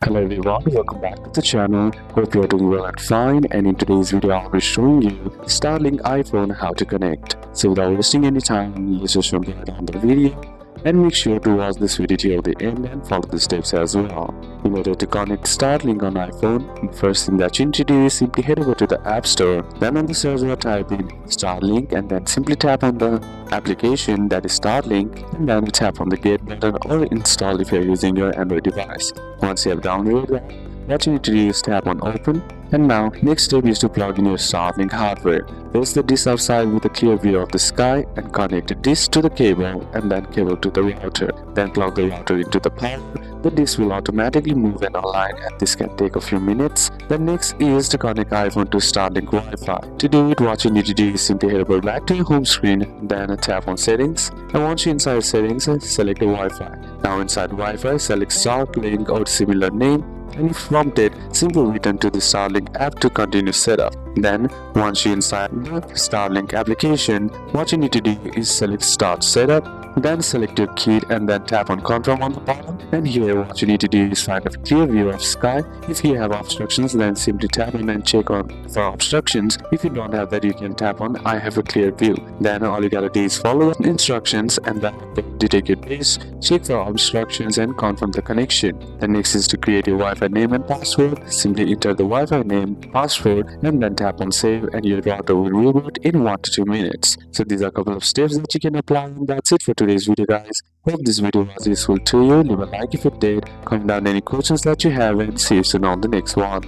Hello everyone, welcome back to the channel. Hope you are doing well and fine, and in today's video I'll be showing you Starlink iPhone how to connect. So without wasting any time, let's just jump right on the video and make sure to watch this video till the end and follow the steps as well. In order to connect Starlink on iPhone, the first thing that you need to do is simply head over to the App Store, then on the search bar type in Starlink and then simply tap on the application that is Starlink, and then tap on the get button or install if you are using your Android device. Once you have downloaded that, what you need to do is tap on open, and now next step is to plug in your Starlink hardware. Place the dish outside with a clear view of the sky and connect the dish to the cable and then cable to the router. Then plug the router into the power. The dish will automatically move and align, and this can take a few minutes. The next is to connect iPhone to Starlink Wi-Fi. To do it, what you need to do is simply head over back to your home screen, then tap on settings, and once you're inside settings, select the Wi-Fi. Now inside Wi-Fi, select Starlink or similar name, and if prompted, simply return to the Starlink app to continue setup. Then, once you're inside the Starlink application, what you need to do is select Start Setup, then select your key and then tap on Confirm on the bottom. And here, what you need to do is find a clear view of sky. If you have obstructions, then simply tap on and check on for obstructions. If you don't have that, you can tap on I have a clear view. Then all you gotta do is follow the instructions and then detect your base, check for obstructions and confirm the connection. The next is to create a Wi-Fi name and password. Simply enter the Wi-Fi name, password, and then tap on save, and your router will reboot in 1 to 2 minutes. So these are a couple of steps that you can apply, and that's it for today's video, guys. Hope this video was useful to you. Leave a like if it did, comment down any questions that you have, and see you soon on the next one.